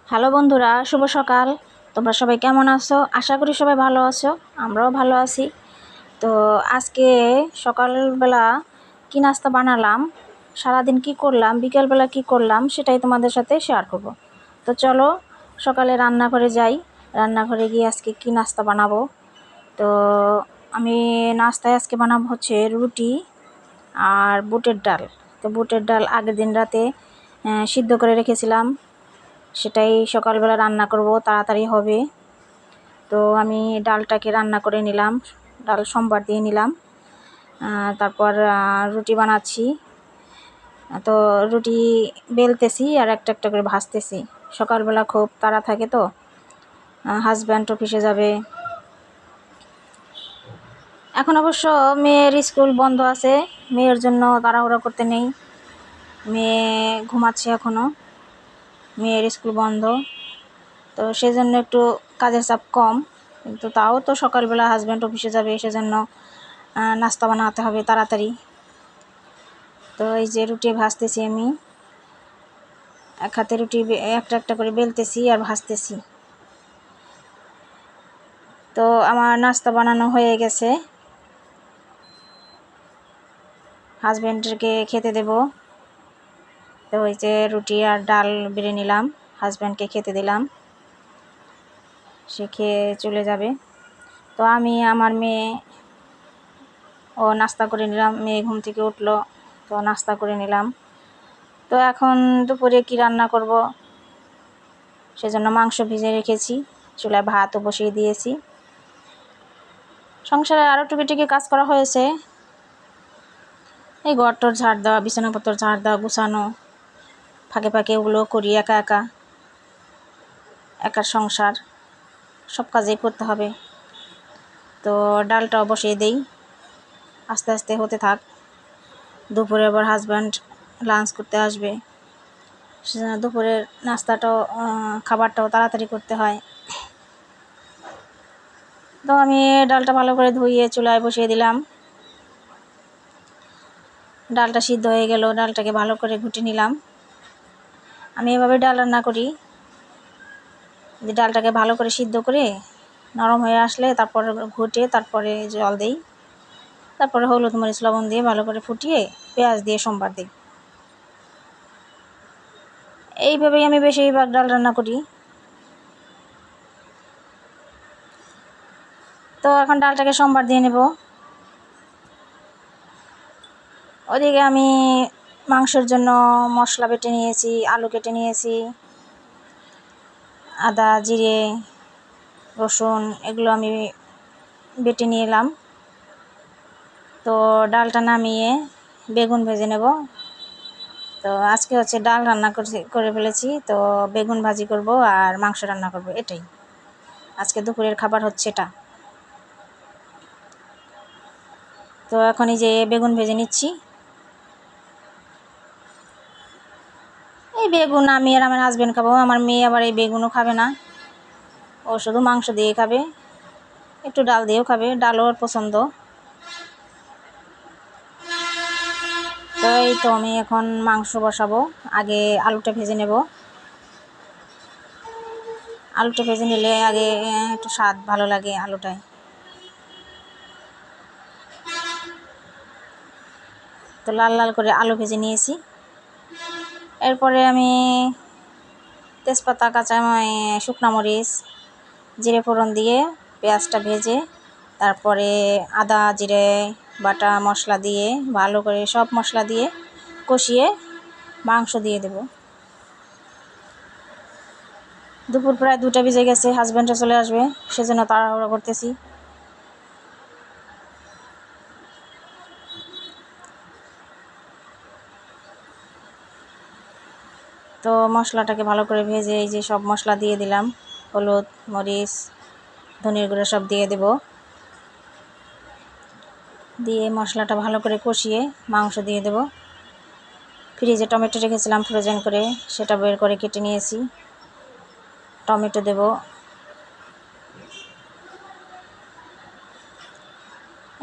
Hello বন্ধুরা, শুভ সকাল। তোমরা সবাই কেমন আছো? আশা করি সবাই ভালো আছো। আমরাও ভালো আছি। তো আজকে সকালবেলা কি নাস্তা বানালাম, সারাদিন কি করলাম, বিকেলবেলা কি করলাম, সেটাই তোমাদের সাথে শেয়ার করব। তো চলো সকালে রান্নাঘরে যাই। রান্নাঘরে গিয়ে আজকে কি নাস্তা বানাবো। তো আমি নাস্তায় আজকে বানাবো হচ্ছে রুটি আর বুটের ডাল। তো বুটের ডাল আগের দিন রাতে সিদ্ধ করে রেখেছিলাম, সেটাই সকালবেলা রান্না করব, তাড়াতাড়ি হবে। তো আমি ডালটাকে রান্না করে নিলাম, ডাল সম্বার দিয়ে নিলাম। তারপর রুটি বানাচ্ছি। তো রুটি বেলতেছি আর একটা একটা করে ভাজতেছি। সকালবেলা খুব তাড়া থাকে, তো হাজব্যান্ড অফিসে যাবে। এখন অবশ্য মেয়ের স্কুল বন্ধ আছে, মেয়ের জন্য তাড়াহুড়ো করতে নেই। মেয়ে ঘুমাচ্ছে এখনও, মেয়ের স্কুল বন্ধ। তো সেজন্য একটু কাজের চাপ কম, কিন্তু তাও তো সকালবেলা হাজব্যান্ড অফিসে যাবে, সেজন্য নাস্তা বানাতে হবে তাড়াতাড়ি। তো এই যে রুটি ভাজতেছি আমি, এক হাতে রুটি একটা একটা করে বেলতেছি আর ভাজতেছি। তো আমার নাস্তা বানানো হয়ে গেছে, হাজব্যান্ডকে খেতে দেব। তো ওই যে রুটি আর ডাল বেড়ে নিলাম, হাজব্যান্ডকে খেতে দিলাম, সে খেয়ে চলে যাবে। তো আমি আমার মেয়ে নাস্তা করে নিলাম, মেয়ে ঘুম থেকে উঠলো, তো নাস্তা করে নিলাম। তো এখন দুপুরে কি রান্না করব, সেজন্য মাংস ভিজে রেখেছি, চুলায় ভাতও বসিয়ে দিয়েছি। সংসারে আরও টুকিটাকি কাজ করা হয়েছে, এই ঘরটর ঝাড় দেওয়া, বিছানাপত্র ঝাড় দেওয়া, গুছানো, ফাঁকে ফাঁকে ওগুলো করি। একা একা একার সংসার, সব কাজই করতে হবে। তো ডালটাও বসিয়ে দেই, আস্তে আস্তে হতে থাক। দুপুরে আবার হাজব্যান্ড লাঞ্চ করতে আসবে, সেজন্য দুপুরের নাস্তাটাও খাবারটাও তাড়াতাড়ি করতে হয়। তো আমি ডালটা ভালো করে ধুইয়ে চুলায় বসিয়ে দিলাম। ডালটা সিদ্ধ হয়ে গেল, ডালটাকে ভালো করে ঘুটে নিলাম। আমি এভাবে ডাল রান্না করি, যে ডালটাকে ভালো করে সিদ্ধ করে নরম হয়ে আসলে তারপরে ঘুটে তারপরে জল দিই, তারপরে হলুদ মরিচ লবণ দিয়ে ভালো করে ফুটিয়ে পেঁয়াজ দিয়ে সম্বার দিই। এইভাবেই আমি বেশিরভাগ ডাল রান্না করি। তো এখন ডালটাকে সম্বার দিয়ে নেব। ওদিকে আমি মাংসের জন্য মশলা বেটে নিয়েছি, আলু কেটে নিয়েছি, আদা জিরে রসুন এগুলো আমি বেটে নিয়ে এলাম। তো ডালটা নামিয়ে বেগুন ভেজে নেব। তো আজকে হচ্ছে ডাল রান্না করে ফেলেছি, তো বেগুন ভাজি করব আর মাংস রান্না করব, এটাই আজকে দুপুরের খাবার হচ্ছে এটা। তো এখন এই যে বেগুন ভেজে নিচ্ছি। এই বেগুন আমি আর আমার হাজব্যান্ড খাবো, আমার মেয়ে আবার এই বেগুনও খাবে না, ও শুধু মাংস দিয়ে খাবে, একটু ডাল দিয়েও খাবে, ডালও ওর পছন্দ। তো এই তো আমি এখন মাংস বসাবো, আগে আলুটা ভেজে নেব। আলুটা ভেজে নিলে আগে একটু স্বাদ ভালো লাগে আলুটায়। তো লাল লাল করে আলু ভেজে নিয়েছি। এরপরে আমি তেজপাতা, কাঁচা শুকনো মরিচ, জিরে ফোড়ন দিয়ে পেঁয়াজটা ভেজে তারপরে আদা জিরে বাটা মশলা দিয়ে ভালো করে সব মশলা দিয়ে কষিয়ে মাংস দিয়ে দেব। দুপুর প্রায় 2টা বেজে গেছে, হাজব্যান্ডও চলে আসবে, সেজন্য তাড়াহুড়ো করতেছি। তো মশলাটাকে ভালো করে ভেজে এই যে সব মশলা দিয়ে দিলাম, হলুদ মরিচ ধনিয়ার গুঁড়ো সব দিয়ে দেব। দিয়ে মশলাটা ভালো করে কষিয়ে মাংস দিয়ে দেব। ফ্রিজে টমেটো রেখেছিলাম ফ্রোজেন করে, সেটা বের করে কেটে নিয়েছি, টমেটো দেব।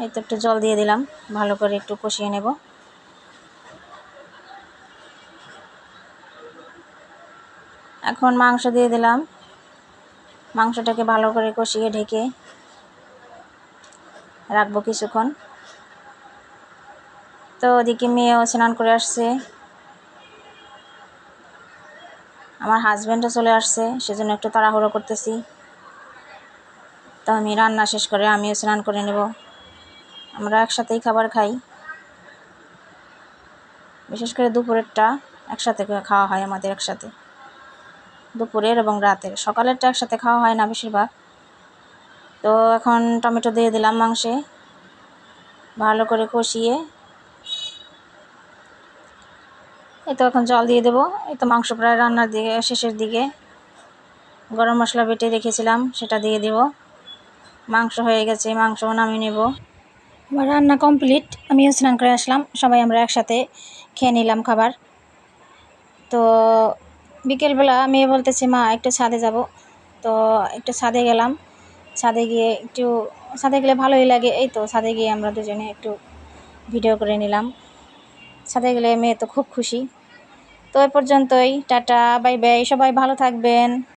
এই তো একটু জল দিয়ে দিলাম, ভালো করে একটু কষিয়ে নেব। এখন মাংস দিয়ে দিলাম, মাংসটাকে ভালো করে কষিয়ে ঢেকে রাখবো কিছুক্ষণ। তো ওদিকে মেয়েও স্নান করে আসছে, আমার হাজব্যান্ডও চলে আসছে, সেজন্য একটু তাড়াহুড়ো করতেছি। তো আমি রান্না শেষ করে আমিও স্নান করে নেব। আমরা একসাথেই খাবার খাই, বিশেষ করে দুপুরেরটা একসাথে খাওয়া হয় আমাদের, একসাথে দুপুরের এবং রাতের। সকালেরটা একসাথে খাওয়া হয় না বেশিরভাগ। তো এখন টমেটো দিয়ে দিলাম মাংসে, ভালো করে কষিয়ে এই তো এখন জল দিয়ে দেবো। এই তো মাংস প্রায় রান্নার দিকে শেষের দিকে। গরম মশলা বেটে রেখেছিলাম সেটা দিয়ে দেব। মাংস হয়ে গেছে, মাংসও নামিয়ে নেব। আমার রান্না কমপ্লিট, আমিও স্নান করে আসলাম, সবাই আমরা একসাথে খেয়ে নিলাম খাবার। তো বিকেলবেলা মেয়ে বলতেছে মা একটু ছাদে যাব। তো একটু ছাদে গেলাম, ছাদে গেলে ভালোই লাগে। এই তো ছাদে গিয়ে আমরা দুজনে একটু ভিডিও করে নিলাম। ছাদে গেলে মেয়ে তো খুব খুশি। তো এই পর্যন্তই, টাটা বাই বাই, সবাই ভালো থাকবেন।